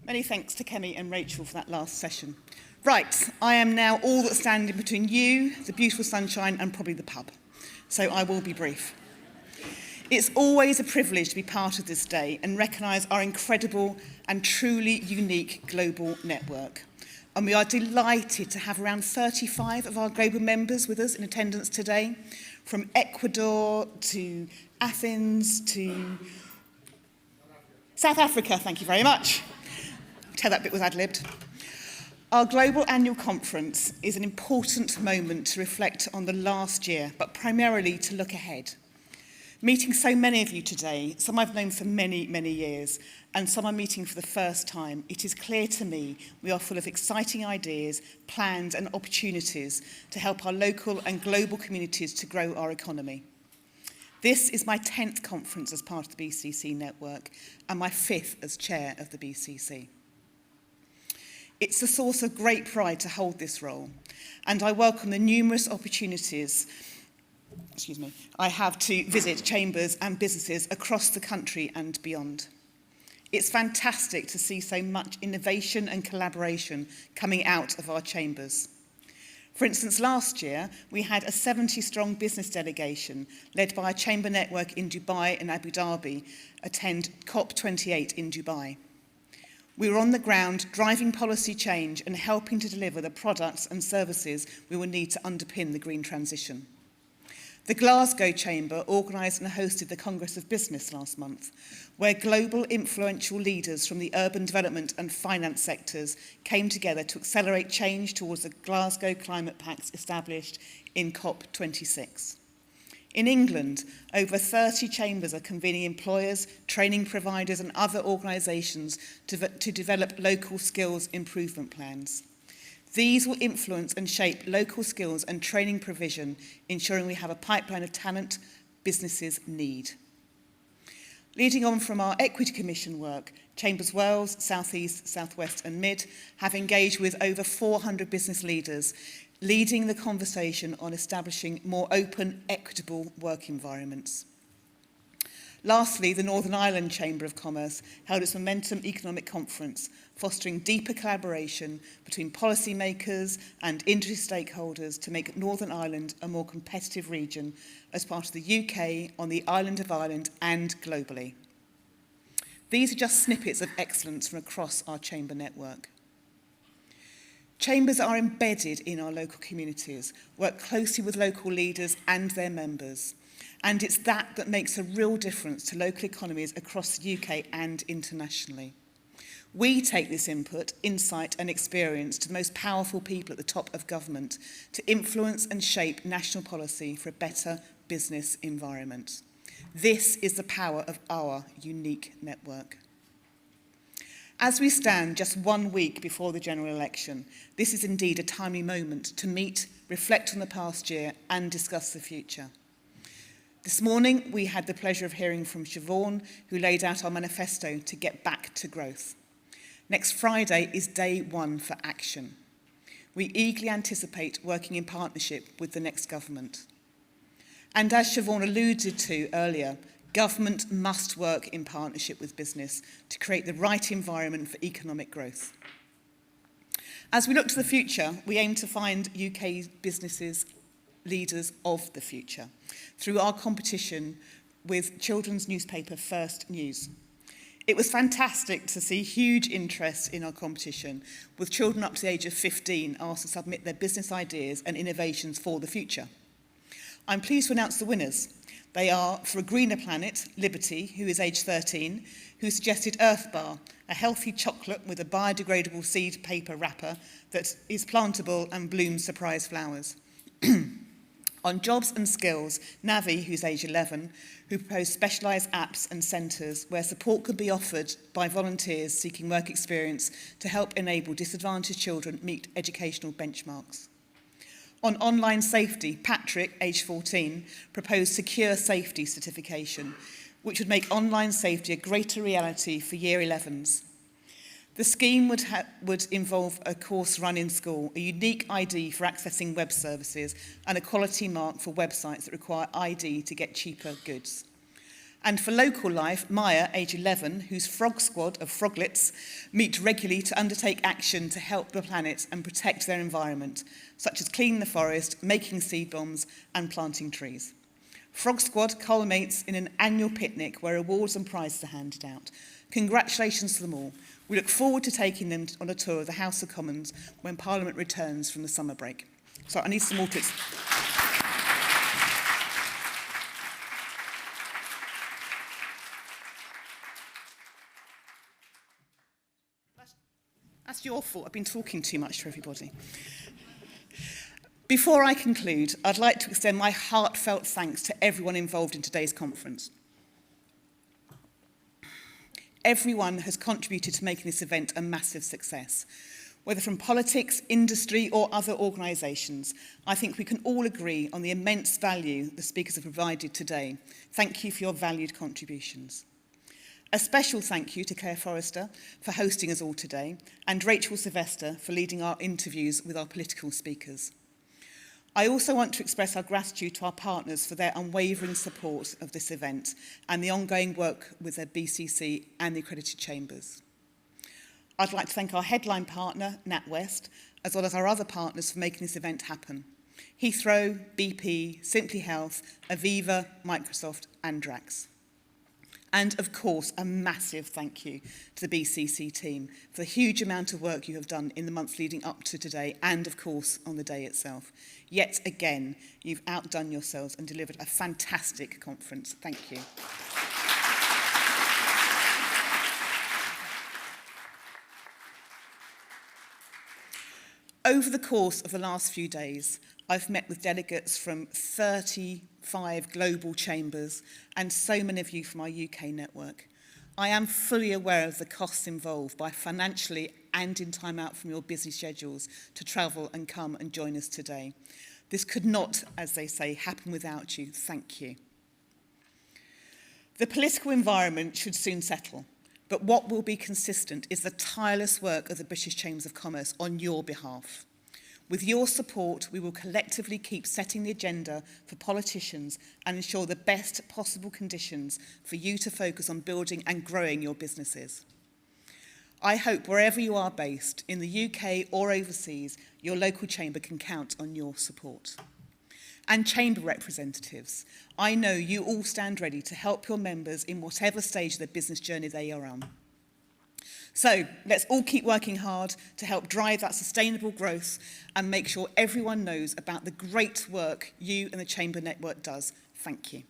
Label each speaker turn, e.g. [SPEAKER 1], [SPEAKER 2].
[SPEAKER 1] Many thanks to Kemi and Rachel for that last session. Right, I am now all that's standing between you, the beautiful sunshine, and probably the pub. So I will be brief. It's always a privilege to be part of this day and recognise our incredible and truly unique global network. And we are delighted to have around 35 of our global members with us in attendance today, from Ecuador to Athens to South Africa. Thank you very much. Tell that bit was ad-libbed. Our global annual conference is an important moment to reflect on the last year, but primarily to look ahead. Meeting so many of you today, some I've known for many, many years, and some I'm meeting for the first time, it is clear to me we are full of exciting ideas, plans and opportunities to help our local and global communities to grow our economy. This is my 10th conference as part of the BCC network and my 5th as chair of the BCC. It's a source of great pride to hold this role, and I welcome the numerous opportunities I have to visit chambers and businesses across the country and beyond. It's fantastic to see so much innovation and collaboration coming out of our chambers. For instance, last year, we had a 70-strong business delegation led by a chamber network in Dubai and Abu Dhabi attend COP28 in Dubai. We were on the ground driving policy change and helping to deliver the products and services we will need to underpin the green transition. The Glasgow Chamber organised and hosted the Congress of Business last month, where global influential leaders from the urban development and finance sectors came together to accelerate change towards the Glasgow Climate Pacts established in COP26. In England, over 30 chambers are convening employers, training providers and other organisations to develop local skills improvement plans. These will influence and shape local skills and training provision, ensuring we have a pipeline of talent businesses need. Leading on from our Equity Commission work, Chambers Wales, South East, South West and Mid have engaged with over 400 business leaders, leading the conversation on establishing more open, equitable work environments. Lastly, the Northern Ireland Chamber of Commerce held its Momentum Economic Conference, fostering deeper collaboration between policymakers and industry stakeholders to make Northern Ireland a more competitive region as part of the UK, on the island of Ireland and globally. These are just snippets of excellence from across our chamber network. Chambers are embedded in our local communities, work closely with local leaders and their members. And it's that makes a real difference to local economies across the UK and internationally. We take this input, insight and experience to the most powerful people at the top of government to influence and shape national policy for a better business environment. This is the power of our unique network. As we stand just 1 week before the general election, this is indeed a timely moment to meet, reflect on the past year and discuss the future. This morning, we had the pleasure of hearing from Siobhan, who laid out our manifesto to get back to growth. Next Friday is day 1 for action. We eagerly anticipate working in partnership with the next government. And as Siobhan alluded to earlier, government must work in partnership with business to create the right environment for economic growth. As we look to the future, we aim to find UK businesses leaders of the future through our competition with children's newspaper First News. It was fantastic to see huge interest in our competition, with children up to the age of 15 asked to submit their business ideas and innovations for the future. I'm pleased to announce the winners. They are, for a greener planet, Liberty, who is age 13, who suggested Earth Bar, a healthy chocolate with a biodegradable seed paper wrapper that is plantable and blooms surprise flowers. On jobs and skills, Navi, who's age 11, who proposed specialised apps and centres where support could be offered by volunteers seeking work experience to help enable disadvantaged children meet educational benchmarks. On online safety, Patrick, age 14, proposed secure safety certification, which would make online safety a greater reality for Year 11s. The scheme would involve a course run in school, a unique ID for accessing web services, and a quality mark for websites that require ID to get cheaper goods. And for local life, Maya, age 11, whose frog squad of froglets meet regularly to undertake action to help the planet and protect their environment, such as cleaning the forest, making seed bombs and planting trees. Frog Squad culminates in an annual picnic where awards and prizes are handed out. Congratulations to them all. We look forward to taking them on a tour of the House of Commons when Parliament returns from the summer break. So I need some water. That's your fault. I've been talking too much to everybody. Before I conclude, I'd like to extend my heartfelt thanks to everyone involved in today's conference. Everyone has contributed to making this event a massive success. Whether from politics, industry or other organisations, I think we can all agree on the immense value the speakers have provided today. Thank you for your valued contributions. A special thank you to Claire Forrester for hosting us all today and Rachel Sylvester for leading our interviews with our political speakers. I also want to express our gratitude to our partners for their unwavering support of this event and the ongoing work with their BCC and the accredited chambers. I'd like to thank our headline partner, NatWest, as well as our other partners for making this event happen. Heathrow, BP, Simply Health, Aviva, Microsoft and Drax. And of course, a massive thank you to the BCC team for the huge amount of work you have done in the months leading up to today and of course on the day itself. Yet again, you've outdone yourselves and delivered a fantastic conference. Thank you. Over the course of the last few days, I've met with delegates from 35 global chambers and so many of you from our UK network. I am fully aware of the costs involved by financially and in time out from your busy schedules to travel and come and join us today. This could not, as they say, happen without you. Thank you. The political environment should soon settle, but what will be consistent is the tireless work of the British Chambers of Commerce on your behalf. With your support, we will collectively keep setting the agenda for politicians and ensure the best possible conditions for you to focus on building and growing your businesses. I hope wherever you are based, in the UK or overseas, your local chamber can count on your support. And chamber representatives, I know you all stand ready to help your members in whatever stage of their business journey they are on. So let's all keep working hard to help drive that sustainable growth and make sure everyone knows about the great work you and the Chamber Network does. Thank you.